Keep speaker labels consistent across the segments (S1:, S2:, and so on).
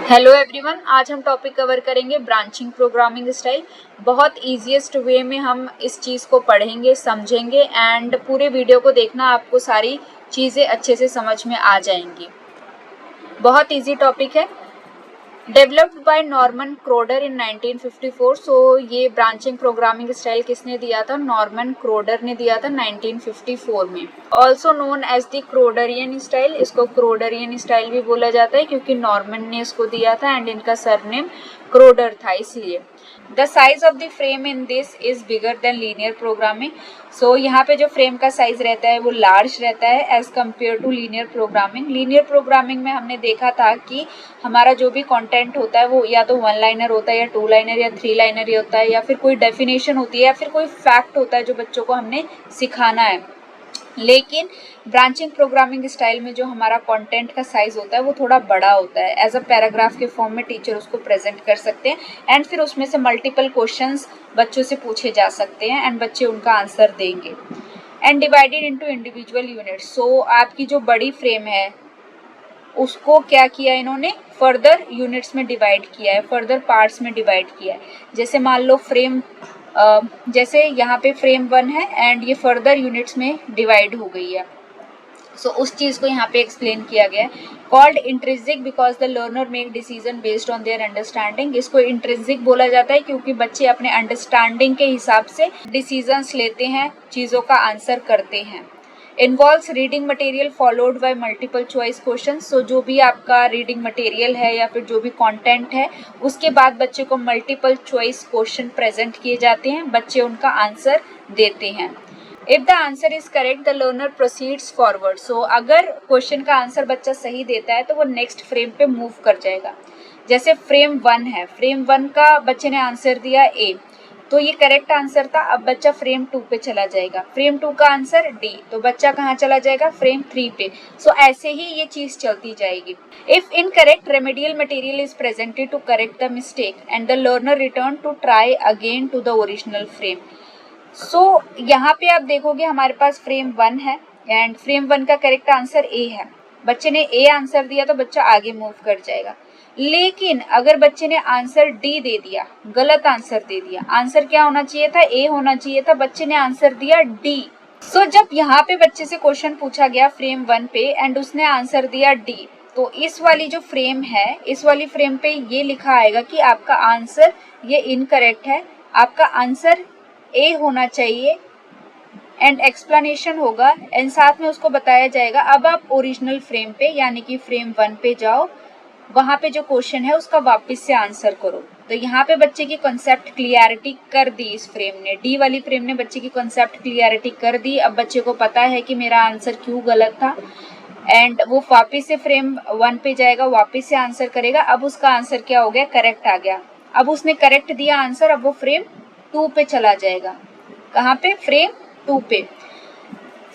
S1: Hello everyone, आज हम topic cover करेंगे ब्रांचिंग प्रोग्रामिंग स्टाइल। बहुत ईजीएस्ट वे में हम इस चीज़ को पढ़ेंगे, समझेंगे एंड पूरे वीडियो को देखना, आपको सारी चीज़ें अच्छे से समझ में आ जाएंगी। बहुत इजी टॉपिक है। डेवलप्ड बाय नॉर्मन क्रोडर इन 1954। सो ये ब्रांचिंग प्रोग्रामिंग स्टाइल किसने दिया था? नॉर्मन क्रोडर ने दिया था 1954 में। Also known as the Crowderian style. इसको क्रोडरियन स्टाइल भी बोला जाता है क्योंकि नॉर्मन ने इसको दिया था एंड इनका सरनेम क्रोडर था, इसलिए। The size of the frame in this is bigger than linear programming. So यहाँ पे जो फ्रेम का साइज रहता है वो लार्ज रहता है as compare to linear programming. Linear programming में हमने देखा था कि हमारा जो भी कंटेंट होता है वो या तो वन लाइनर होता है या टू लाइनर या थ्री लाइनर होता है, या फिर कोई डेफिनेशन होती है या फिर कोई फैक्ट होता है जो बच्चों को हमने सिखाना है। लेकिन ब्रांचिंग प्रोग्रामिंग स्टाइल में जो हमारा कंटेंट का साइज होता है वो थोड़ा बड़ा होता है। एज अ पैराग्राफ के फॉर्म में टीचर उसको प्रेजेंट कर सकते हैं एंड फिर उसमें से मल्टीपल क्वेश्चंस बच्चों से पूछे जा सकते हैं एंड बच्चे उनका आंसर देंगे। And divided into individual units. So आपकी जो बड़ी फ्रेम है उसको क्या किया इन्होंने? फर्दर यूनिट्स में डिवाइड किया है, फर्दर पार्ट्स में डिवाइड किया है। जैसे मान लो फ्रेम जैसे यहाँ पे फ्रेम 1 है एंड ये फर्दर यूनिट्स में डिवाइड हो गई है। सो उस चीज को यहाँ पे एक्सप्लेन किया गया है। Called intrinsic because the learner make decision based on their understanding. इसको इंट्रिंसिक बोला जाता है क्योंकि बच्चे अपने अंडरस्टैंडिंग के हिसाब से डिसीजंस लेते हैं, चीजों का आंसर करते हैं। Involves reading material followed by multiple choice question. So जो भी आपका रीडिंग मटेरियल है या फिर जो भी कंटेंट है उसके बाद बच्चे को मल्टीपल चॉइस क्वेश्चन प्रेजेंट किए जाते हैं, बच्चे उनका आंसर देते हैं। If the answer is correct the learner proceeds forward. So अगर क्वेश्चन का आंसर बच्चा सही देता है तो वो नेक्स्ट फ्रेम पे मूव कर जाएगा। जैसे फ्रेम 1 है, फ्रेम 1 का बच्चे ने आंसर दिया ए, तो ये करेक्ट आंसर था। अब बच्चा फ्रेम 2 पे चला जाएगा, फ्रेम 2 का आंसर डी, तो बच्चा कहाँ चला जाएगा? फ्रेम 3 पे। सो ऐसे ही ये चीज चलती जाएगी। If incorrect remedial material is presented to correct the mistake and the learner return to try again to the original frame. So यहाँ पे आप देखोगे हमारे पास फ्रेम 1 है एंड फ्रेम 1 का करेक्ट आंसर ए है। बच्चे ने ए आंसर दिया तो बच्चा आगे मूव कर जाएगा। लेकिन अगर बच्चे ने आंसर डी दे दिया, गलत आंसर दे दिया, आंसर क्या होना चाहिए था? ए होना चाहिए था, बच्चे ने आंसर दिया डी। सो जब यहाँ पे बच्चे से क्वेश्चन पूछा गया फ्रेम 1 पे एंड उसने आंसर दिया डी, तो इस वाली जो फ्रेम है, इस वाली फ्रेम पे ये लिखा आएगा कि आपका आंसर ये इनकरेक्ट है, आपका आंसर ए होना चाहिए एंड एक्सप्लेनेशन होगा एंड साथ में उसको बताया जाएगा अब आप ओरिजिनल फ्रेम पे यानी कि फ्रेम 1 पे जाओ, वहां पे जो क्वेश्चन है उसका वापस से आंसर करो। तो यहाँ पे बच्चे की कॉन्सेप्ट क्लियरिटी कर दी इस फ्रेम ने, डी वाली फ्रेम ने बच्चे की कॉन्सेप्ट क्लियरिटी कर दी। अब बच्चे को पता है कि मेरा आंसर क्यों गलत था एंड वो वापस से फ्रेम 1 पे जाएगा, वापस से आंसर करेगा। अब उसका आंसर क्या हो गया? करेक्ट आ गया। अब उसने करेक्ट दिया आंसर, अब वो फ्रेम 2 पे चला जाएगा। कहाँ पे? फ्रेम 2 पे।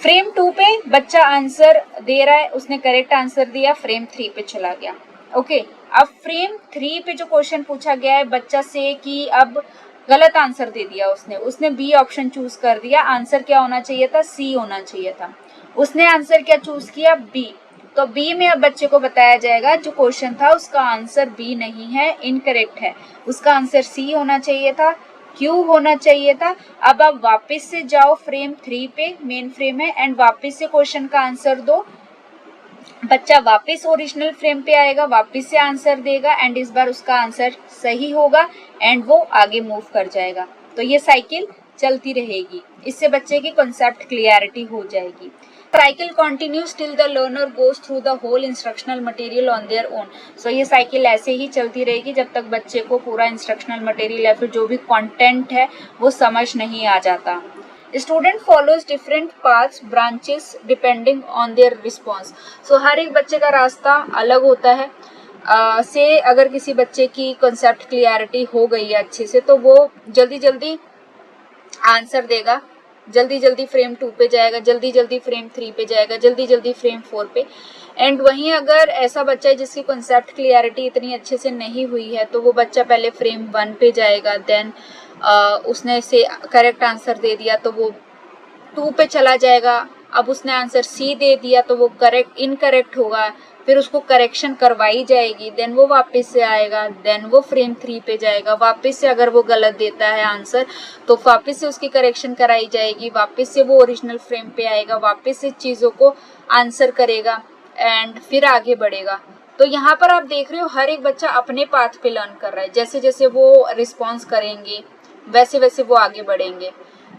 S1: फ्रेम 2 पे बच्चा आंसर दे रहा है, उसने करेक्ट आंसर दिया, फ्रेम 3 पे चला गया। ओके, अब फ्रेम 3 पे जो क्वेश्चन पूछा गया है बच्चा से कि अब गलत आंसर दे दिया उसने बी ऑप्शन चूज कर दिया। आंसर क्या होना चाहिए था? सी होना चाहिए था। उसने आंसर क्या चूज किया? बी। तो बी में अब बच्चे को बताया जाएगा जो क्वेश्चन था उसका आंसर बी नहीं है, इनकरेक्ट है, उसका आंसर सी होना चाहिए था, क्यों होना चाहिए था। अब आप वापस से जाओ फ्रेम 3 पे, मेन फ्रेम है, एंड वापस से क्वेश्चन का आंसर दो। बच्चा वापस ओरिजिनल फ्रेम पे आएगा, वापस से आंसर देगा एंड इस बार उसका आंसर सही होगा एंड वो आगे मूव कर जाएगा। तो ये साइकिल चलती रहेगी, इससे बच्चे की कॉन्सेप्ट क्लियरिटी हो जाएगी। Cycle continues till the learner goes through the whole instructional material on their own. So ये साइकिल ऐसे ही चलती रहेगी जब तक बच्चे को पूरा इंस्ट्रक्शनल मटेरियल या फिर जो भी कंटेंट है वो समझ नहीं आ जाता। Student follows different paths branches depending on their response. So हर एक बच्चे का रास्ता अलग होता है। से अगर किसी बच्चे की कॉन्सेप्ट क्लियरिटी हो गई है अच्छे से तो वो जल्दी जल्दी आंसर देगा, जल्दी जल्दी फ्रेम 2 पे जाएगा, जल्दी जल्दी फ्रेम 3 पे जाएगा, जल्दी जल्दी फ्रेम 4 पे। एंड वहीं अगर ऐसा बच्चा है जिसकी कॉन्सेप्ट क्लियरिटी इतनी अच्छे से नहीं हुई है तो वो बच्चा पहले फ्रेम 1 पे जाएगा, देन उसने से करेक्ट आंसर दे दिया तो वो 2 पे चला जाएगा। अब उसने आंसर सी दे दिया तो वो करेक्ट इनकरेक्ट होगा, फिर उसको करेक्शन करवाई जाएगी, देन वो वापस से आएगा, देन वो फ्रेम 3 पे जाएगा, वापस से अगर वो गलत देता है आंसर तो वापस से उसकी करेक्शन कराई जाएगी, वापस से वो ओरिजिनल फ्रेम पे आएगा, वापस से चीज़ों को आंसर करेगा एंड फिर आगे बढ़ेगा। तो यहाँ पर आप देख रहे हो हर एक बच्चा अपने पाथ पे लर्न कर रहा है, जैसे जैसे वो रिस्पॉन्स करेंगे वैसे वैसे वो आगे बढ़ेंगे।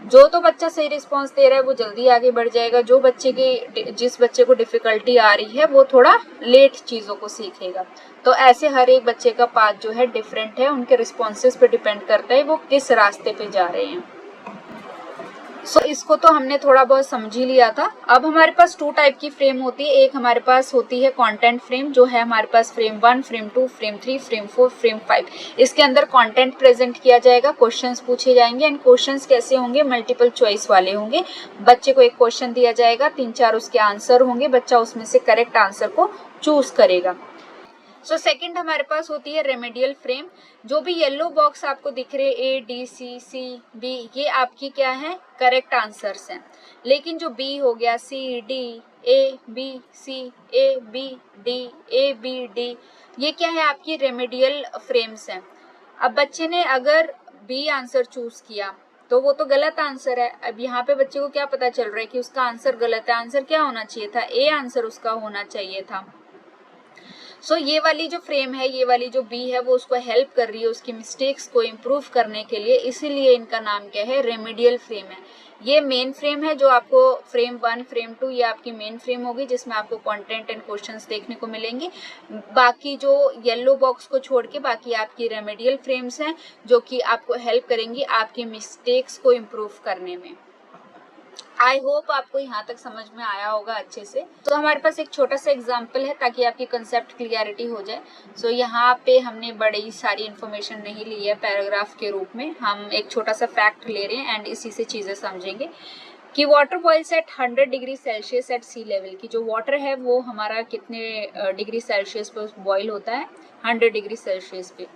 S1: जो तो बच्चा सही रिस्पॉन्स दे रहा है वो जल्दी आगे बढ़ जाएगा, जिस बच्चे को डिफिकल्टी आ रही है वो थोड़ा लेट चीज़ों को सीखेगा। तो ऐसे हर एक बच्चे का पाथ जो है डिफरेंट है, उनके रिस्पॉन्सेस पे डिपेंड करता है वो किस रास्ते पे जा रहे हैं। सो इसको तो हमने थोड़ा बहुत समझ ही लिया था। अब हमारे पास 2 टाइप की फ्रेम होती है। एक हमारे पास होती है कंटेंट फ्रेम, जो है हमारे पास frame 1, frame 2, frame 3, frame 4, frame 5। इसके अंदर कंटेंट प्रेजेंट किया जाएगा, क्वेश्चंस पूछे जाएंगे एंड क्वेश्चंस कैसे होंगे, मल्टीपल चॉइस वाले होंगे। बच्चे को एक क्वेश्चन दिया जाएगा, 3-4 उसके आंसर होंगे, बच्चा उसमें से करेक्ट आंसर को चूज करेगा। सो सेकंड हमारे पास होती है रेमेडियल फ्रेम। जो भी येलो बॉक्स आपको दिख रहे A D C C B, ये आपकी क्या है, करेक्ट आंसर्स हैं। लेकिन जो बी हो गया, C D A B C A B D A B D, ये क्या है, आपकी रेमेडियल फ्रेम्स हैं। अब बच्चे ने अगर बी आंसर चूज किया तो वो तो गलत आंसर है। अब यहाँ पे बच्चे को क्या पता चल रहा है कि उसका आंसर गलत है, आंसर क्या होना चाहिए था, ए आंसर उसका होना चाहिए था। सो ये वाली जो फ्रेम है, ये वाली जो बी है, वो उसको हेल्प कर रही है उसकी मिस्टेक्स को इम्प्रूव करने के लिए, इसीलिए इनका नाम क्या है, रेमेडियल फ्रेम है। ये मेन फ्रेम है जो आपको फ्रेम 1, फ्रेम 2 ये आपकी मेन फ्रेम होगी, जिसमें आपको कंटेंट एंड क्वेश्चंस देखने को मिलेंगे। बाकी जो येलो बॉक्स को छोड़ के बाकी आपकी रेमेडियल फ्रेम्स हैं, जो कि आपको हेल्प करेंगी आपकी मिस्टेक्स को इम्प्रूव करने में। आई होप आपको यहाँ तक समझ में आया होगा अच्छे से। तो हमारे पास एक छोटा सा एग्जाम्पल है ताकि आपकी कंसेप्ट क्लियरिटी हो जाए। सो यहाँ पे हमने बड़ी सारी इन्फॉर्मेशन नहीं ली है पैराग्राफ के रूप में, हम एक छोटा सा फैक्ट ले रहे हैं एंड इसी से चीज़ें समझेंगे कि water boils at 100 degree Celsius at sea level. की जो वाटर है वो हमारा कितने डिग्री सेल्सियस पे बॉईल होता है, 100 डिग्री सेल्सियस पे।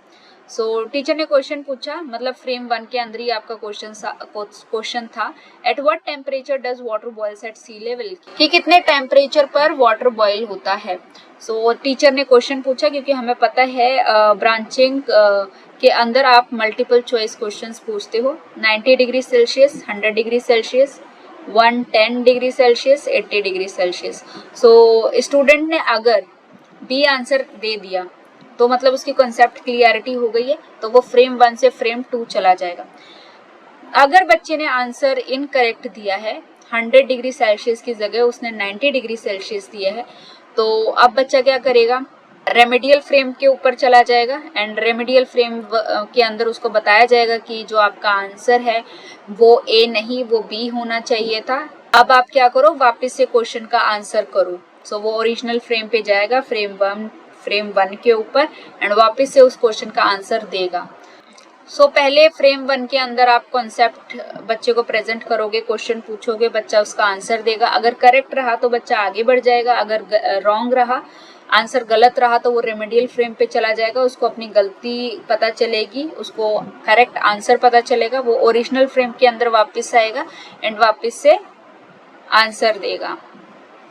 S1: सो टीचर ने क्वेश्चन पूछा, मतलब फ्रेम 1 के अंदर ही आपका क्वेश्चन था, at what temperature does water boils at sea level, कि कितने टेम्परेचर पर वाटर बॉईल होता है। सो टीचर ने क्वेश्चन पूछा क्योंकि हमें पता है ब्रांचिंग के अंदर आप मल्टीपल चॉइस क्वेश्चंस पूछते हो। 90 degree Celsius, 100 degree Celsius, 110 degree Celsius, 80 degree Celsius. So student ने अगर बी आंसर दे दिया तो मतलब उसकी कॉन्सेप्ट क्लियरिटी हो गई है, तो वो फ्रेम 1 से फ्रेम 2 चला जाएगा। अगर बच्चे ने आंसर इनकरेक्ट दिया है, 100 डिग्री सेल्सियस की जगह उसने 90 डिग्री सेल्सियस दिया है, तो अब बच्चा क्या करेगा, रेमेडियल फ्रेम के ऊपर चला जाएगा एंड रेमेडियल फ्रेम के अंदर उसको बताया जाएगा कि जो आपका आंसर है वो ए नहीं, वो बी होना चाहिए था। अब आप क्या करो, वापस से क्वेश्चन का आंसर करो। सो वो ओरिजिनल फ्रेम पे जाएगा, फ्रेम 1 के ऊपर, एंड वापस से उस क्वेश्चन का आंसर देगा। सो पहले फ्रेम 1 के अंदर आप कॉन्सेप्ट बच्चे को प्रेजेंट करोगे, क्वेश्चन पूछोगे, बच्चा उसका आंसर देगा। अगर करेक्ट रहा तो बच्चा आगे बढ़ जाएगा, अगर रॉन्ग रहा, आंसर गलत रहा, तो वो रेमेडियल फ्रेम पे चला जाएगा, उसको अपनी गलती पता चलेगी, उसको करेक्ट आंसर पता चलेगा, वो ओरिजिनल फ्रेम के अंदर वापस आएगा एंड वापस से आंसर देगा।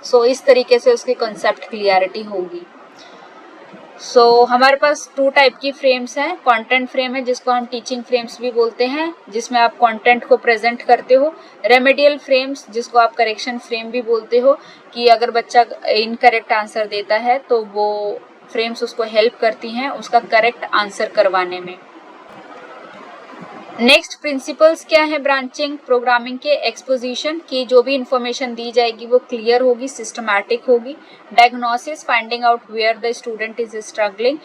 S1: सो इस तरीके से उसकी कॉन्सेप्ट क्लियरिटी होगी। सो हमारे पास 2 टाइप की फ्रेम्स हैं। कंटेंट फ्रेम है जिसको हम टीचिंग फ्रेम्स भी बोलते हैं, जिसमें आप कंटेंट को प्रेजेंट करते हो। रेमेडियल फ्रेम्स जिसको आप करेक्शन फ्रेम भी बोलते हो, कि अगर बच्चा इनकरेक्ट आंसर देता है तो वो फ्रेम्स उसको हेल्प करती हैं उसका करेक्ट आंसर करवाने में। नेक्स्ट प्रिंसिपल्स क्या है ब्रांचिंग प्रोग्रामिंग के, एक्सपोजिशन की जो भी इंफॉर्मेशन दी जाएगी वो क्लियर होगी, सिस्टमैटिक होगी। Diagnosis, finding out where the student is struggling,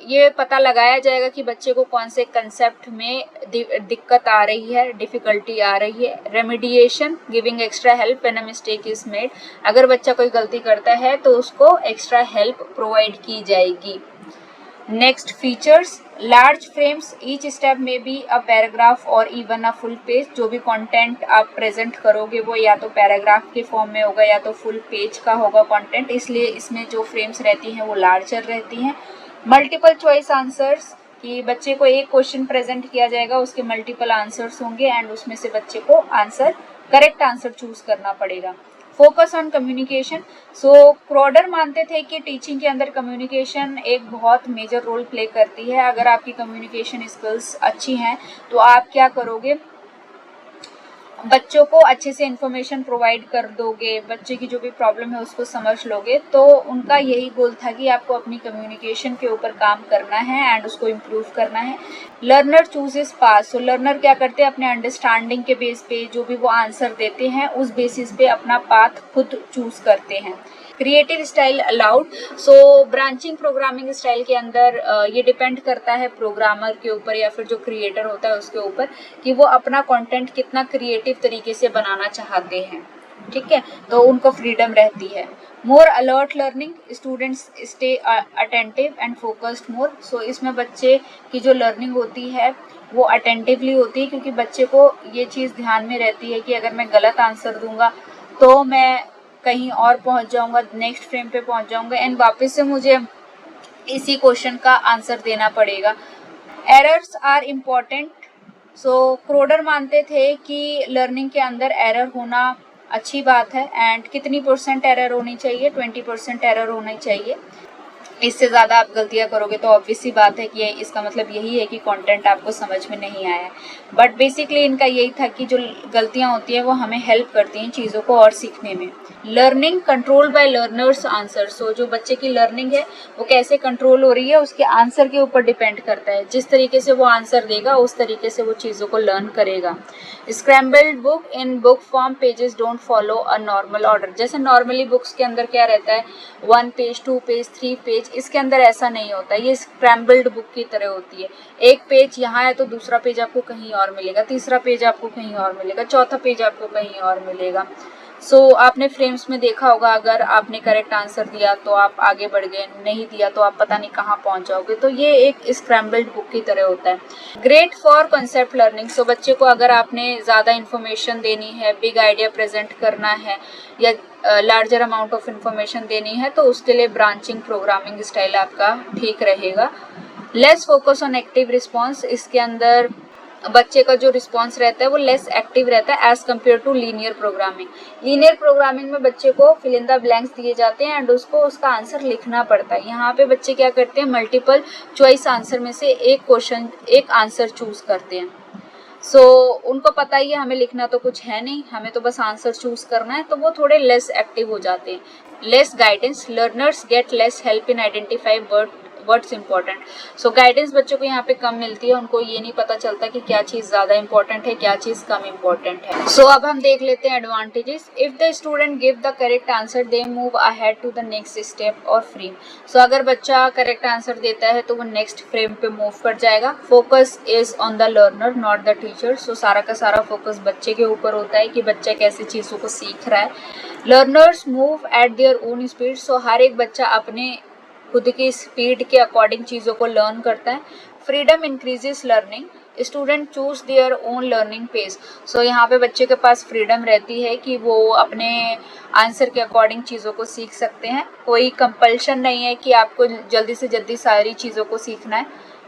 S1: ये पता लगाया जाएगा कि बच्चे को कौन से कंसेप्ट में दिक्कत आ रही है, डिफिकल्टी आ रही है। Remediation, giving extra help when a mistake is made, अगर बच्चा कोई गलती करता है तो उसको एक्स्ट्रा हेल्प प्रोवाइड की जाएगी। Next features, large frames, each step में बी अ पैराग्राफ और इवन अ फुल पेज। जो भी कंटेंट आप प्रेजेंट करोगे वो या तो पैराग्राफ के फॉर्म में होगा या तो फुल पेज का होगा कंटेंट, इसलिए इसमें जो फ्रेम्स रहती हैं वो लार्जर रहती हैं। मल्टीपल चॉइस आंसर्स, कि बच्चे को एक क्वेश्चन प्रेजेंट किया जाएगा, उसके मल्टीपल आंसर्स होंगे एंड उसमें से बच्चे को आंसर करेक्ट आंसर चूज करना पड़ेगा। Focus on communication. So Crowder मानते थे कि टीचिंग के अंदर कम्युनिकेशन एक बहुत मेजर रोल प्ले करती है। अगर आपकी कम्युनिकेशन स्किल्स अच्छी हैं तो आप क्या करोगे, बच्चों को अच्छे से इन्फॉर्मेशन प्रोवाइड कर दोगे, बच्चे की जो भी प्रॉब्लम है उसको समझ लोगे। तो उनका यही गोल था कि आपको अपनी कम्युनिकेशन के ऊपर काम करना है एंड उसको इम्प्रूव करना है। लर्नर चूजेस पास। सो लर्नर क्या करते हैं, अपने अंडरस्टैंडिंग के बेस पे जो भी वो आंसर देते हैं उस बेसिस पे अपना पाथ खुद चूज करते हैं। Creative style allowed. So branching programming style के अंदर ये डिपेंड करता है प्रोग्रामर के ऊपर या फिर जो क्रिएटर होता है उसके ऊपर कि वो अपना कंटेंट कितना क्रिएटिव तरीके से बनाना चाहते हैं। ठीक है, तो उनको फ्रीडम रहती है। More alert learning. Students stay attentive and focused more. So इसमें बच्चे की जो लर्निंग होती है वो अटेंटिवली होती है, क्योंकि बच्चे को ये चीज़ ध्यान में रहती है कि अगर मैं गलत आंसर दूंगा तो मैं कहीं और पहुंच जाऊंगा, नेक्स्ट फ्रेम पे पहुंच जाऊंगा एंड वापस से मुझे इसी क्वेश्चन का आंसर देना पड़ेगा। Errors are important. So Crowder मानते थे कि लर्निंग के अंदर एरर होना अच्छी बात है एंड कितनी % एरर होनी चाहिए, 20% एरर होनी चाहिए। इससे ज़्यादा आप गलतियां करोगे तो ऑब्वियस सी बात है कि इसका मतलब यही है कि कंटेंट आपको समझ में नहीं आया है। बट बेसिकली इनका यही था कि जो गलतियां होती हैं वो हमें हेल्प करती हैं चीज़ों को और सीखने में। Learning control by learners answer. So जो बच्चे की लर्निंग है वो कैसे कंट्रोल हो रही है उसके आंसर के ऊपर डिपेंड करता है। जिस तरीके से वो आंसर देगा उस तरीके से वो चीज़ों को लर्न करेगा। Scrambled book. In book form pages don't follow a normal order. जैसे नॉर्मली बुक्स के अंदर क्या रहता है, 1 पेज, 2 पेज, 3 पेज, इसके अंदर ऐसा नहीं होता। ये स्क्रैम्बल्ड बुक की तरह होती है। एक पेज यहाँ है तो दूसरा पेज आपको कहीं और मिलेगा, तीसरा पेज आपको कहीं और मिलेगा, चौथा पेज आपको कहीं और मिलेगा। सो आपने फ्रेम्स में देखा होगा, अगर आपने करेक्ट आंसर दिया तो आप आगे बढ़ गए, नहीं दिया तो आप पता नहीं कहाँ पहुँच जाओगे। तो ये एक स्क्रैम्बल्ड बुक की तरह होता है। Great for concept learning. So बच्चे को अगर आपने ज़्यादा इन्फॉर्मेशन देनी है, बिग आइडिया प्रेजेंट करना है या लार्जर अमाउंट ऑफ इन्फॉर्मेशन देनी है तो उसके लिए ब्रांचिंग प्रोग्रामिंग स्टाइल आपका ठीक रहेगा। Less focus on active response. इसके अंदर बच्चे का जो रिस्पॉन्स रहता है वो लेस एक्टिव रहता है as compare to linear programming. Linear programming में बच्चे को फिल इन द ब्लैंक्स दिए जाते हैं एंड उसको उसका आंसर लिखना पड़ता है। यहाँ पे बच्चे क्या करते हैं, मल्टीपल चॉइस आंसर में से एक आंसर चूज करते हैं। सो उनको पता ही है हमें लिखना तो कुछ है नहीं, हमें तो बस आंसर चूज करना है, तो वो थोड़े लेस एक्टिव हो जाते हैं। Less guidance. Learners get less help in identify words important. So guidance बच्चों को यहाँ पे कम मिलती है, उनको ये नहीं पता चलता कि क्या चीज़ ज़्यादा इंपॉर्टेंट है, क्या चीज़ कम इंपॉर्टेंट है। सो अब हम देख लेते हैं advantages. If the student give the correct answer they move ahead to the next step और फ्रेम। सो अगर बच्चा करेक्ट आंसर देता है तो वो नेक्स्ट फ्रेम पे मूव कर जाएगा। Focus is on the learner not the teacher. So सारा का सारा फोकस बच्चे के ऊपर होता है कि बच्चा कैसे चीज़ों को सीख रहा है। Learners move at their own speed. So हर एक बच्चा अपने खुद की स्पीड के अकॉर्डिंग चीज़ों को लर्न करता है। Freedom increases learning. Student choose their own learning pace. So यहाँ पे बच्चे के पास फ्रीडम रहती है कि वो अपने आंसर के अकॉर्डिंग चीज़ों को सीख सकते हैं। कोई कंपल्शन नहीं है कि आपको जल्दी से जल्दी सारी चीज़ों को सीखना है,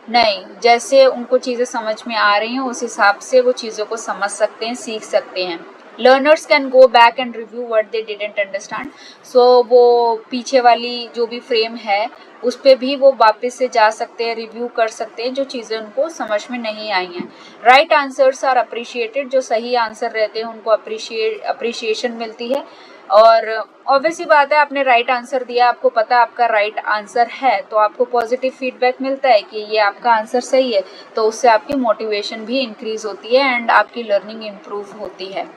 S1: नहीं, जैसे उनको चीज़ें समझ में आ रही हैं उस हिसाब से वो चीज़ों को समझ सकते हैं, सीख सकते हैं। Learners can go back and review what they didn't understand. So वो पीछे वाली जो भी फ्रेम है उस पर भी वो वापस से जा सकते हैं, रिव्यू कर सकते हैं जो चीज़ें उनको समझ में नहीं आई हैं। Right answers are appreciated. जो सही आंसर रहते हैं उनको अप्रिशिएशन मिलती है। और ऑब्वियस ही बात है, आपने राइट आंसर दिया, आपको पता आपका राइट आंसर है तो आपको पॉजिटिव फीडबैक मिलता है कि ये आपका आंसर सही है, तो उससे आपकी मोटिवेशन भी इंक्रीज होती है एंड आपकी लर्निंग इम्प्रूव होती है।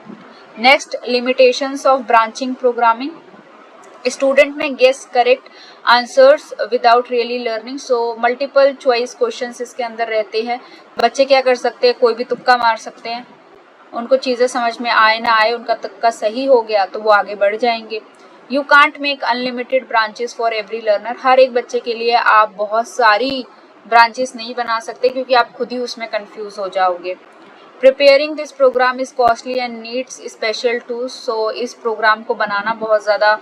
S1: Next, limitations of branching programming. Student may guess correct answers without really learning. So multiple choice questions इसके अंदर रहते हैं। बच्चे क्या कर सकते हैं, कोई भी तुक्का मार सकते हैं, उनको चीज़ें समझ में आए ना आए, उनका तुक्का सही हो गया तो वो आगे बढ़ जाएंगे। You can't make unlimited branches for every learner. हर एक बच्चे के लिए आप बहुत सारी ब्रांचेस नहीं बना सकते क्योंकि आप खुद ही उसमें कंफ्यूज हो जाओगे। Preparing this program is costly and needs special tools. So इस प्रोग्राम को बनाना बहुत ज़्यादा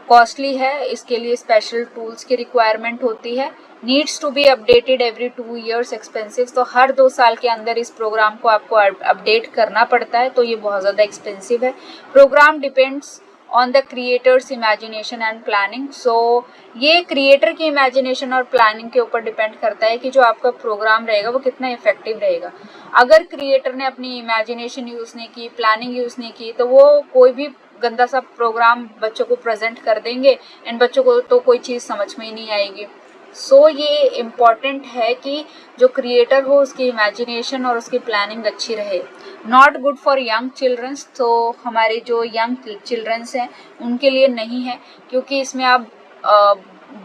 S1: कॉस्टली है, इसके लिए स्पेशल टूल्स की रिक्वायरमेंट होती है। Needs to be updated every 2 years, expensive. तो हर 2 साल के अंदर इस प्रोग्राम को आपको अपडेट करना पड़ता है, तो ये बहुत ज़्यादा एक्सपेंसिव है। Program depends on the creator's imagination and planning. So ये क्रिएटर की इमेजिनेशन और प्लानिंग के ऊपर डिपेंड करता है कि जो आपका प्रोग्राम रहेगा वो कितना इफेक्टिव रहेगा। अगर क्रिएटर ने अपनी इमेजिनेशन यूज़ नहीं की, प्लानिंग यूज़ नहीं की, तो वो कोई भी गंदा सा प्रोग्राम बच्चों को प्रेजेंट कर देंगे एंड बच्चों को तो कोई चीज़ समझ में ही नहीं आएगी। सो ये इम्पॉर्टेंट है कि जो क्रिएटर हो उसकी इमेजिनेशन और उसकी प्लानिंग अच्छी रहे। Not good for young childrens, तो हमारे जो यंग चिल्ड्रंस हैं उनके लिए नहीं है, क्योंकि इसमें आप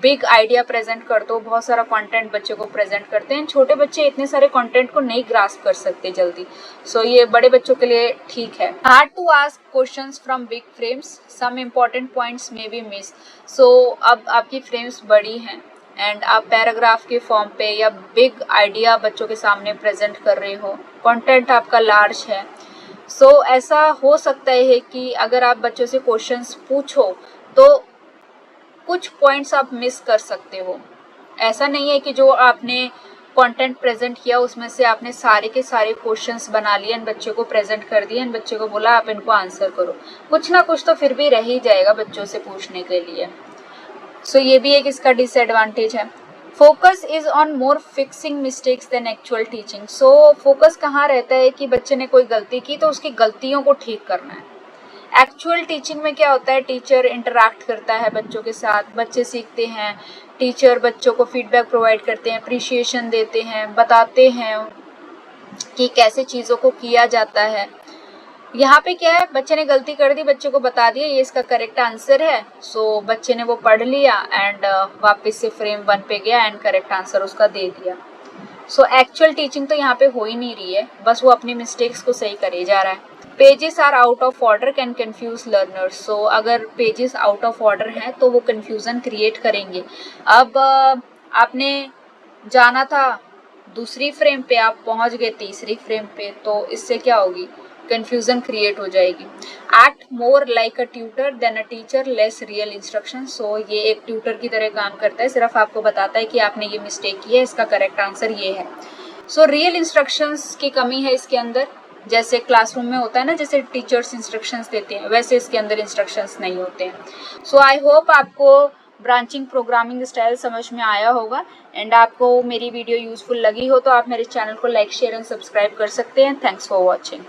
S1: बिग आइडिया प्रेजेंट करते हो, बहुत सारा कंटेंट बच्चे को प्रेजेंट करते हैं। छोटे बच्चे इतने सारे कंटेंट को नहीं ग्रास्प कर सकते जल्दी। सो ये बड़े बच्चों के लिए ठीक है। Hard to ask questions from big frames, some important points may be miss. So अब आपकी फ्रेम्स बड़ी हैं एंड आप पैराग्राफ के फॉर्म पे या बिग आइडिया बच्चों के सामने प्रेजेंट कर रहे हो, कंटेंट आपका लार्ज है। सो ऐसा हो सकता है कि अगर आप बच्चों से क्वेश्चंस पूछो तो कुछ पॉइंट्स आप मिस कर सकते हो। ऐसा नहीं है कि जो आपने कंटेंट प्रेजेंट किया उसमें से आपने सारे के सारे क्वेश्चंस बना लिए एंड बच्चे को प्रेजेंट कर दिए एंड बच्चे को बोला आप इनको आंसर करो। कुछ ना कुछ तो फिर भी रह ही जाएगा बच्चों से पूछने के लिए। सो ये भी एक इसका डिसएडवांटेज है। Focus is on more fixing mistakes than actual teaching. So focus कहाँ रहता है कि बच्चे ने कोई गलती की तो उसकी गलतियों को ठीक करना है। एक्चुअल टीचिंग में क्या होता है, टीचर इंटरैक्ट करता है बच्चों के साथ, बच्चे सीखते हैं, टीचर बच्चों को फीडबैक प्रोवाइड करते हैं, अप्रिशिएशन देते हैं, बताते हैं कि कैसे चीज़ों को किया जाता है। यहाँ पे क्या है, बच्चे ने गलती कर दी, बच्चे को बता दिया ये इसका करेक्ट आंसर है। सो बच्चे ने वो पढ़ लिया एंड वापस से फ्रेम 1 पे गया एंड करेक्ट आंसर उसका दे दिया। सो एक्चुअल टीचिंग तो यहाँ पे हो ही नहीं रही है, बस वो अपनी मिस्टेक्स को सही करे जा रहा है। Pages are out of order can confuse learners. So अगर पेजेस आउट ऑफ ऑर्डर हैं तो वो कंफ्यूजन क्रिएट करेंगे। अब आपने जाना था दूसरी फ्रेम पे, आप पहुंच गए तीसरी फ्रेम पे, तो इससे क्या होगी, कंफ्यूजन क्रिएट हो जाएगी। Act more like a tutor than a teacher, less real instruction. So ये एक ट्यूटर की तरह काम करता है, सिर्फ आपको बताता है कि आपने ये मिस्टेक की है, इसका करेक्ट आंसर ये है। सो रियल इंस्ट्रक्शंस की कमी है इसके अंदर। जैसे क्लासरूम में होता है ना, जैसे टीचर्स इंस्ट्रक्शंस देते हैं, वैसे इसके अंदर इंस्ट्रक्शंस नहीं होते हैं। सो आई होप आपको ब्रांचिंग प्रोग्रामिंग स्टाइल समझ में आया होगा एंड आपको मेरी वीडियो यूजफुल लगी हो तो आप मेरे चैनल को लाइक शेयर एंड सब्सक्राइब कर सकते हैं। Thanks for watching.